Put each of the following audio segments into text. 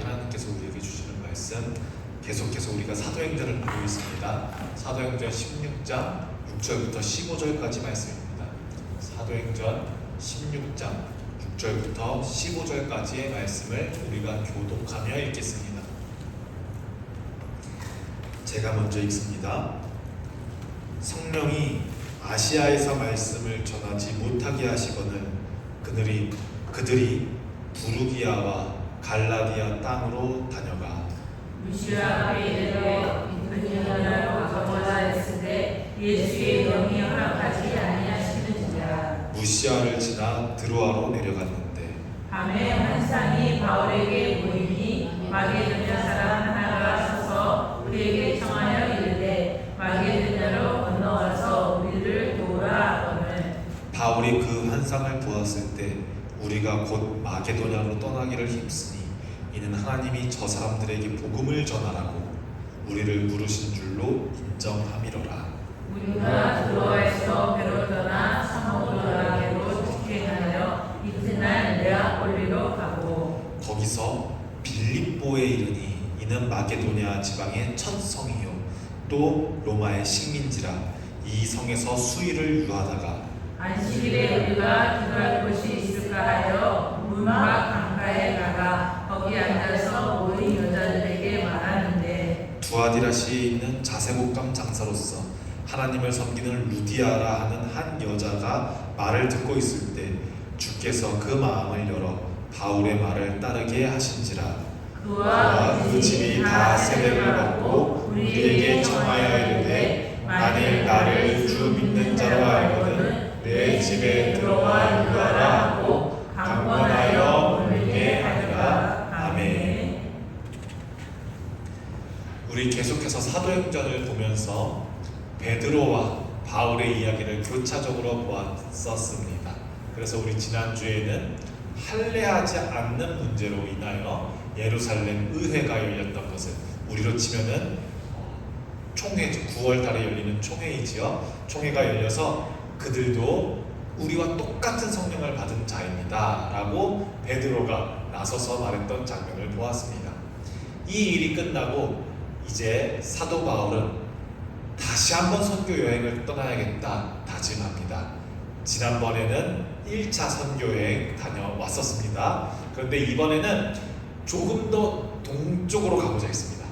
하나님께서 우리에게 주시는 말씀, 계속해서 우리가 사도행전을 보고 있습니다. 사도행전 16장 6절부터 15절까지 말씀입니다. 사도행전 16장 6절부터 15절까지의 말씀을 우리가 교독하며 읽겠습니다. 제가 먼저 읽습니다. 성령이 아시아에서 말씀을 전하지 못하게 하시거늘 그들이 부르기아와 갈라디아 땅으로 다녀가 무시아 앞에 이르러 비두니아로 가보자 했으되 예수의 영이 허락하지 아니하시는지라. 무시아를 지나 드로아로 내려갔는데 밤에 환상이 바울에게 보이니 마게도냐 사람 하나가 서서 우리에게 청하여 이르되 마게도냐로 건너와서 우리를 도우라 하거늘. 바울이 그 환상을 보았을 때 우리가 곧 마게도냐로 떠나기를 힘쓰니 이는 하나님이 저 사람들에게 복음을 전하라고 우리를 부르신 줄로 인정함이로라. 우리가 드로아에서 배로 떠나 사모드라게로 직행하여 이튿날 네아폴리로 가고 거기서 빌립보에 이르니 이는 마게도냐 지방의 첫 성이요 또 로마의 식민지라. 이 성에서 수일을 유하다가 안식일에 우리가 기도할 곳이 있을까 하여 문막 강가에 가가 거기 앉아서 모인 여자들에게 말하는데 두아디라시에 있는 자색옷감 장사로서 하나님을 섬기는 루디아라 하는 한 여자가 말을 듣고 있을 때 주께서 그 마음을 열어 바울의 말을 따르게 하신지라. 그와 그 집이 다 세례를 받고 우리에게 청하여 이르되 만일 나를 주 믿는 자로 알거든 내 집에 들어와 유하라 하고 강권하여 물게 하리라. 아멘. 우리 계속해서 사도행전을 보면서 베드로와 바울의 이야기를 교차적으로 보았었습니다. 그래서 우리 지난주에는 할례하지 않는 문제로 인하여 예루살렘 의회가 열렸던 것을, 우리로 치면은 총회, 9월 달에 열리는 총회이지요. 총회가 열려서 그들도 우리와 똑같은 성령을 받은 자입니다 라고 베드로가 나서서 말했던 장면을 보았습니다. 이 일이 끝나고 이제 사도 바울은 다시 한번 선교 여행을 떠나야겠다 다짐합니다. 지난번에는 1차 선교 여행 다녀왔었습니다. 그런데 이번에는 조금 더 동쪽으로 가고자 했습니다.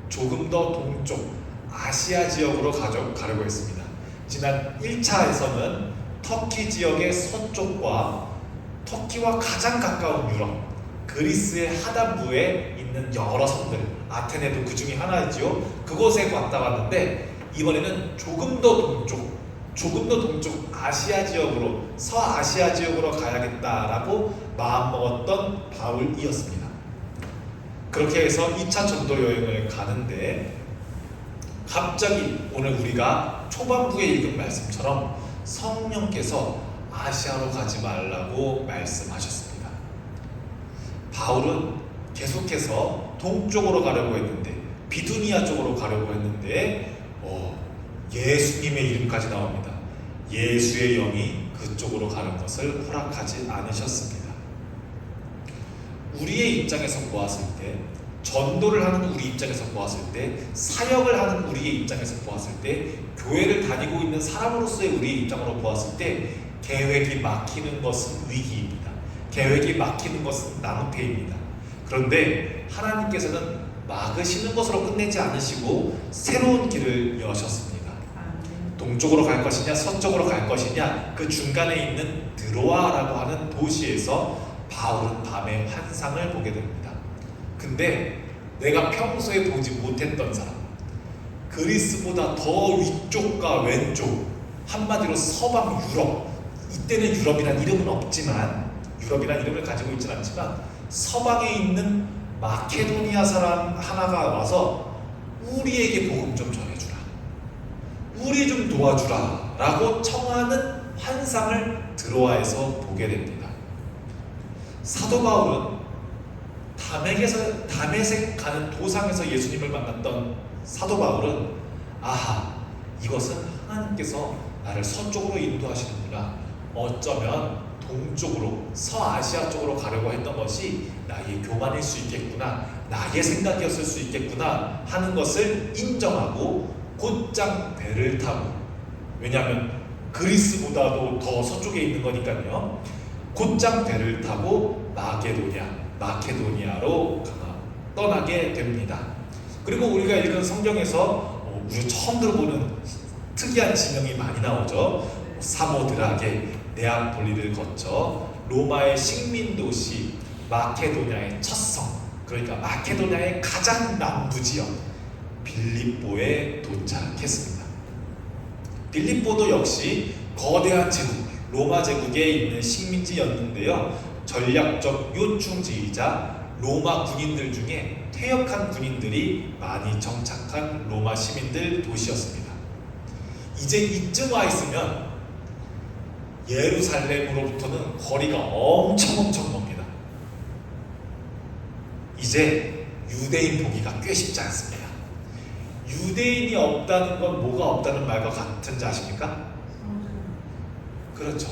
조금 더 동쪽 아시아 지역으로 가려고 했습니다. 지난 1차에서는 터키 지역의 서쪽과 터키와 가장 가까운 유럽, 그리스의 하단부에 있는 여러 섬들, 아테네도 그 중에 하나이지요. 그곳에 왔다 갔는데 이번에는 조금 더 동쪽 아시아 지역으로, 서아시아 지역으로 가야겠다라고 마음먹었던 바울이었습니다. 그렇게 해서 2차 전도 여행을 가는데 갑자기 오늘 우리가 초반부에 읽은 말씀처럼 성령께서 아시아로 가지 말라고 말씀하셨습니다. 바울은 계속해서 동쪽으로 가려고 했는데, 비두니아 쪽으로 가려고 했는데 예수님의 이름까지 나옵니다. 예수의 영이 그쪽으로 가는 것을 허락하지 않으셨습니다. 우리의 입장에서 보았을 때, 전도를 하는 우리 입장에서 보았을 때, 사역을 하는 우리의 입장에서 보았을 때, 교회를 다니고 있는 사람으로서의 우리의 입장으로 보았을 때 계획이 막히는 것은 위기입니다. 계획이 막히는 것은 낭패입니다. 그런데 하나님께서는 막으시는 것으로 끝내지 않으시고 새로운 길을 여셨습니다. 동쪽으로 갈 것이냐 서쪽으로 갈 것이냐, 그 중간에 있는 드로아라고 하는 도시에서 바울은 밤에 환상을 보게 됩니다. 근데 내가 평소에 보지 못했던 사람, 그리스보다 더 위쪽과 왼쪽, 한마디로 서방 유럽, 이때는 유럽이란 이름은 없지만, 유럽이란 이름을 가지고 있지는 않지만 서방에 있는 마케도니아 사람 하나가 와서 우리에게 복음 좀 전해주라, 우리 좀 도와주라 라고 청하는 환상을 드로아에서 보게 됩니다. 사도 바울은 다메섹 가는 도상에서 예수님을 만났던 사도 바울은 이것은 하나님께서 나를 서쪽으로 인도하시는구나, 어쩌면 동쪽으로 서아시아 쪽으로 가려고 했던 것이 나의 교만일 수 있겠구나, 나의 생각이었을 수 있겠구나 하는 것을 인정하고 곧장 배를 타고, 왜냐하면 그리스보다도 더 서쪽에 있는 거니까요, 곧장 배를 타고 마케도니아로 떠나게 됩니다. 그리고 우리가 읽은 성경에서 우리 처음 들어보는 특이한 지명이 많이 나오죠. 사모드라게, 네아폴리를 거쳐 로마의 식민도시 마케도니아의 첫 성, 그러니까 마케도니아의 가장 남부 지역 빌립보에 도착했습니다. 빌립보도 역시 거대한 제국, 로마 제국에 있는 식민지였는데요, 전략적 요충지이자 로마 군인들 중에 퇴역한 군인들이 많이 정착한 로마 시민들 도시였습니다. 이제 이쯤 와 있으면 예루살렘으로부터는 거리가 엄청 멉니다. 이제 유대인 보기가 꽤 쉽지 않습니다. 유대인이 없다는 건 뭐가 없다는 말과 같은지 아십니까? 그렇죠.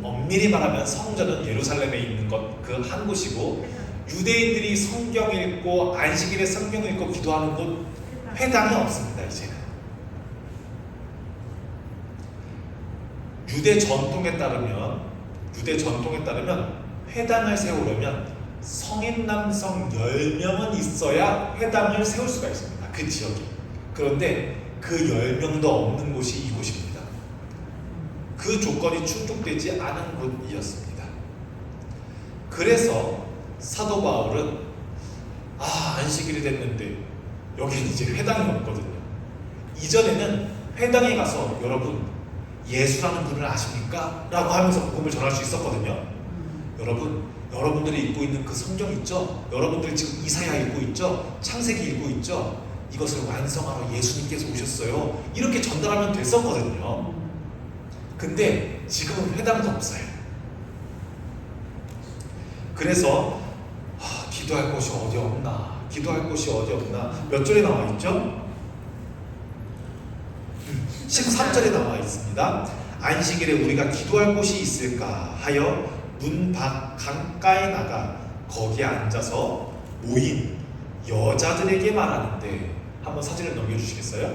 엄밀히 말하면 성전은 예루살렘에 있는 것 그 한 곳이고, 유대인들이 성경 읽고 안식일에 성경 읽고 기도하는 곳 회당이 없습니다. 이제는 유대 전통에 따르면 회당을 세우려면 성인 남성 10명은 있어야 회당을 세울 수가 있습니다. 그 지역에. 그런데 그 10명도 없는 곳이 이곳입니다. 그 조건이 충족되지 않은 곳이었습니다. 그래서 사도 바울은 안식일이 됐는데 여기는 이제 회당이 없거든요. 이전에는 회당에 가서 여러분 예수라는 분을 아십니까? 라고 하면서 복음을 전할 수 있었거든요. 여러분들이 읽고 있는 그 성경 있죠? 여러분들 지금 이사야 읽고 있죠? 창세기 읽고 있죠? 이것을 완성하러 예수님께서 오셨어요. 이렇게 전달하면 됐었거든요. 근데 지금은 회당도 없어요. 그래서 기도할 곳이 어디 없나? 몇 절에 나와 있죠? 13절에 나와 있습니다. 안식일에 우리가 기도할 곳이 있을까 하여 문 밖 강가에 나가 거기에 앉아서 모인 여자들에게 말하는데, 한번 사진을 넘겨주시겠어요?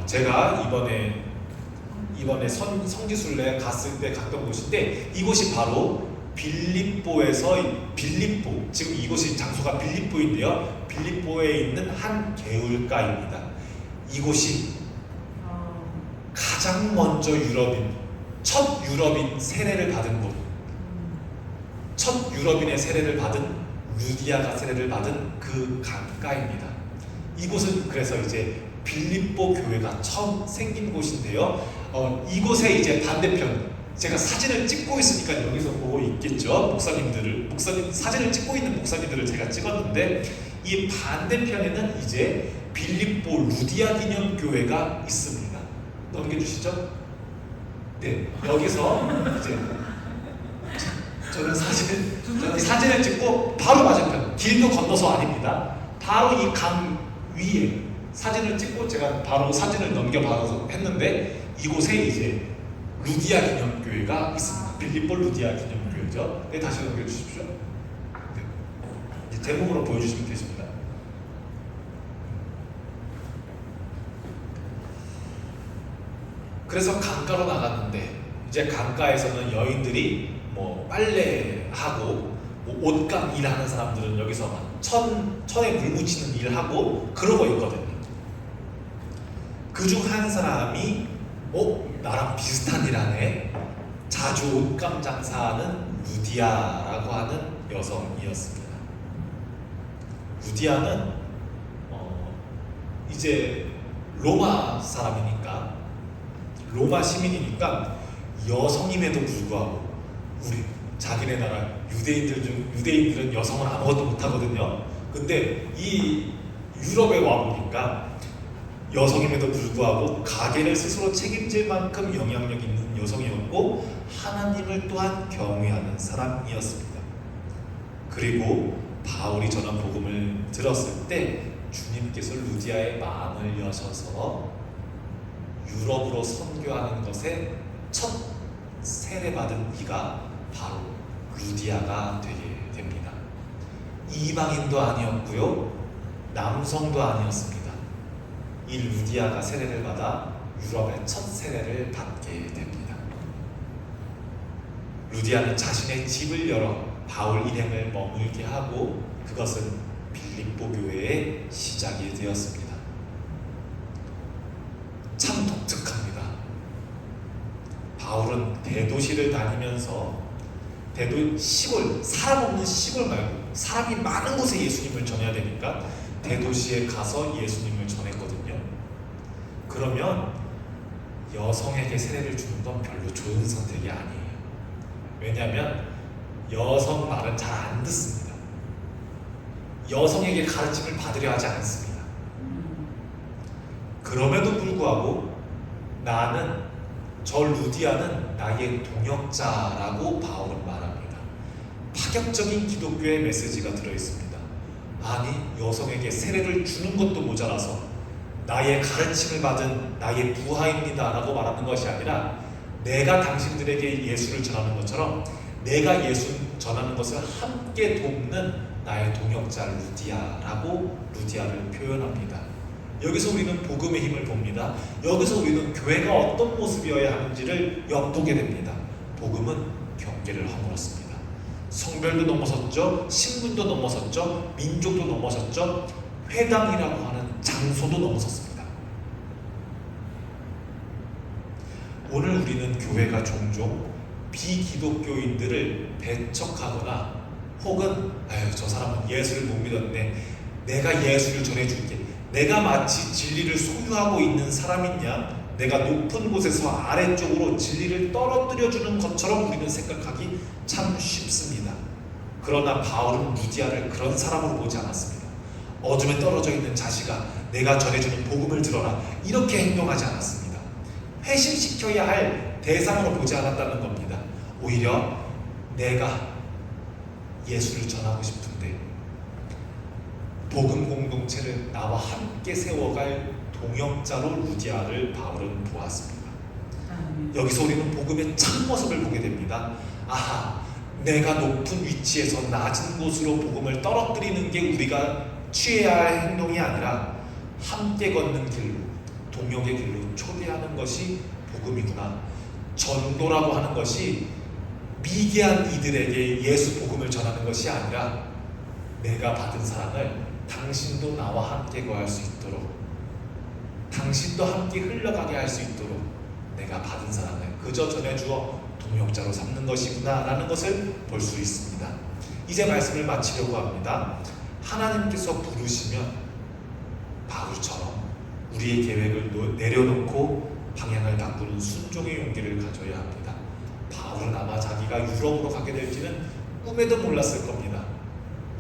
제가 이번에 성지순례 갔을 때 갔던 곳인데, 이곳이 바로 빌립보, 지금 이곳이 장소가 빌립보인데요, 빌립보에 있는 한 개울가입니다. 이곳이 가장 먼저 첫 유럽인 세례를 받은 곳, 첫 유럽인의 세례를 받은, 루디아가 세례를 받은 그 강가입니다. 이곳은 그래서 이제 빌립보 교회가 처음 생긴 곳인데요, 이곳에 이제 반대편, 제가 사진을 찍고 있으니까 여기서 보고 있겠죠. 사진을 찍고 있는 목사님들을 제가 찍었는데, 이 반대편에는 이제 빌립보 루디아 기념교회가 있습니다. 넘겨주시죠. 네, 여기서 이제 저는 사진을 찍고 바로 맞은편, 길도 건너서 아닙니다. 바로 이 강 위에 사진을 찍고 제가 바로 사진을 넘겨받아서 했는데, 이곳에 이제 루디아 기념교회가 있습니다. 빌립보 루디아 기념교회죠. 네, 다시 넘겨주십시오. 네. 이제 제목으로 보여주시면 되십니다. 그래서 강가로 나갔는데, 이제 강가에서는 여인들이 빨래하고 옷감 일하는 사람들은 여기서 천에 물 묻히는 일을 하고 그러고 있거든요. 그중 한 사람이 나랑 비슷한 일 하네, 자주 옷감 장사하는 루디아라고 하는 여성이었습니다. 루디아는 이제 로마 사람이니까, 로마 시민이니까 여성임에도 불구하고, 우리 자기네 나라 유대인들은 여성은 아무것도 못하거든요. 근데 이 유럽에 와보니까 여성임에도 불구하고 가게를 스스로 책임질 만큼 영향력 있는 여성이었고, 하나님을 또한 경외하는 사람이었습니다. 그리고 바울이 전한 복음을 들었을 때 주님께서 루디아의 마음을 여셔서 유럽으로 선교하는 것에 첫 세례받은 이가 바로 루디아가 되게 됩니다. 이방인도 아니었고요, 남성도 아니었습니다. 이 루디아가 세례를 받아 유럽의 첫 세례를 받게 됩니다. 루디아는 자신의 집을 열어 바울 일행을 머물게 하고 그것은 빌립보 교회의 시작이 되었습니다. 참 독특합니다. 바울은 대도시를 다니면서 시골, 사람 없는 시골 말고 사람이 많은 곳에 예수님을 전해야 되니까 대도시에 가서 예수님을 전했거든요. 그러면 여성에게 세례를 주는 건 별로 좋은 선택이 아니에요. 왜냐하면 여성 말은 잘 안 듣습니다. 여성에게 가르침을 받으려 하지 않습니다. 그럼에도 불구하고 저 루디아는 나의 동역자라고 바울은 말합니다. 파격적인 기독교의 메시지가 들어있습니다. 아니, 여성에게 세례를 주는 것도 모자라서 나의 가르침을 받은 나의 부하입니다 라고 말하는 것이 아니라 내가 당신들에게 예수를 전하는 것처럼 내가 예수 전하는 것을 함께 돕는 나의 동역자 루디아라고 루디아를 표현합니다. 여기서 우리는 복음의 힘을 봅니다. 여기서 우리는 교회가 어떤 모습이어야 하는지를 엿보게 됩니다. 복음은 경계를 허물었습니다. 성별도 넘어섰죠, 신분도 넘어섰죠, 민족도 넘어섰죠, 회당이라고 하는 장소도 넘어섰습니다. 오늘 우리는 교회가 종종 비기독교인들을 배척하거나 혹은 저 사람은 예수를 못 믿었네, 내가 예수를 전해줄게, 내가 마치 진리를 소유하고 있는 사람이냐, 내가 높은 곳에서 아래쪽으로 진리를 떨어뜨려주는 것처럼 우리는 생각하기 참 쉽습니다. 그러나 바울은 루디아를 그런 사람으로 보지 않았습니다. 어둠에 떨어져 있는 자식아, 내가 전해주는 복음을 들어라, 이렇게 행동하지 않았습니다. 회심시켜야 할 대상으로 보지 않았다는 겁니다. 오히려 내가 예수를 전하고 싶은데 복음 공동체를 나와 함께 세워갈 동역자로 루디아를 바울은 보았습니다. 여기서 우리는 복음의 참모습을 보게 됩니다. 아하, 내가 높은 위치에서 낮은 곳으로 복음을 떨어뜨리는 게 우리가 취해야 할 행동이 아니라 함께 걷는 길로, 동역의 길로 초대하는 것이 복음이구나. 전도라고 하는 것이 미개한 이들에게 예수 복음을 전하는 것이 아니라 내가 받은 사랑을 당신도 나와 함께 거할 수 있도록, 당신도 함께 흘러가게 할 수 있도록 내가 받은 사랑을 그저 전해주어 동역자로 삼는 것이구나 라는 것을 볼 수 있습니다. 이제 말씀을 마치려고 합니다. 하나님께서 부르시면 바울처럼 우리의 계획을 내려놓고 방향을 바꾸는 순종의 용기를 가져야 합니다. 바울은 아마 자기가 유럽으로 가게 될지는 꿈에도 몰랐을 겁니다.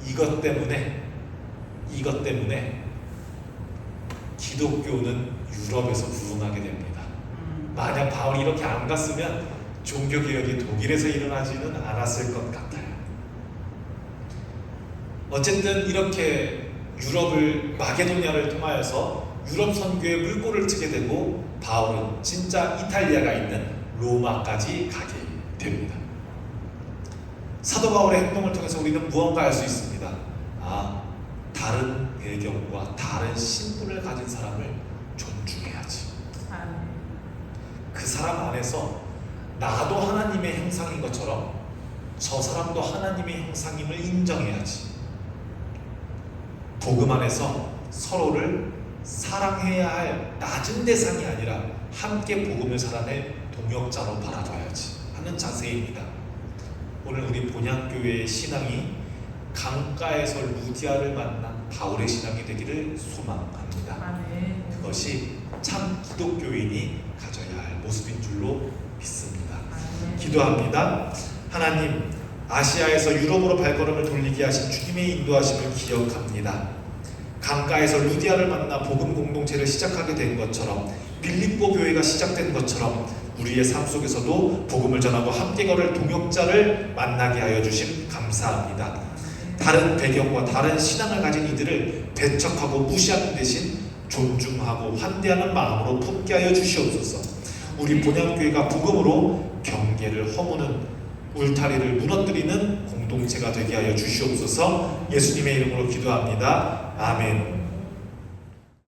이것 때문에 기독교는 유럽에서 부흥하게 됩니다. 만약 바울이 이렇게 안 갔으면 종교개혁이 독일에서 일어나지는 않았을 것 같아요. 어쨌든 이렇게 마게도냐를 통하여서 유럽 선교의 물꼬를 트게 되고 바울은 진짜 이탈리아가 있는 로마까지 가게 됩니다. 사도 바울의 행동을 통해서 우리는 무언가 알 수 있습니다. 다른 배경과 다른 신분을 가진 사람을 존중해야지. 그 사람 안에서 나도 하나님의 형상인 것처럼 저 사람도 하나님의 형상임을 인정해야지. 복음 안에서 서로를 사랑해야 할 낮은 대상이 아니라 함께 복음을 살아낼 동역자로 바라봐야지 하는 자세입니다. 오늘 우리 본향교회의 신앙이 강가에서 루디아를 만난 바울의 신앙이 되기를 소망합니다. 그것이 참 기독교인이 가져야 할 모습인 줄로 믿습니다. 기도합니다. 하나님, 아시아에서 유럽으로 발걸음을 돌리게 하신 주님의 인도하심을 기억합니다. 강가에서 루디아를 만나 복음 공동체를 시작하게 된 것처럼, 빌립보 교회가 시작된 것처럼 우리의 삶 속에서도 복음을 전하고 함께 걸을 동역자를 만나게 하여 주심 감사합니다. 다른 배경과 다른 신앙을 가진 이들을 배척하고 무시하는 대신 존중하고 환대하는 마음으로 품게 하여 주시옵소서. 우리 본향교회가 복음으로 경계를 허무는 울타리를 무너뜨리는 공동체가 되게 하여 주시옵소서. 예수님의 이름으로 기도합니다. 아멘.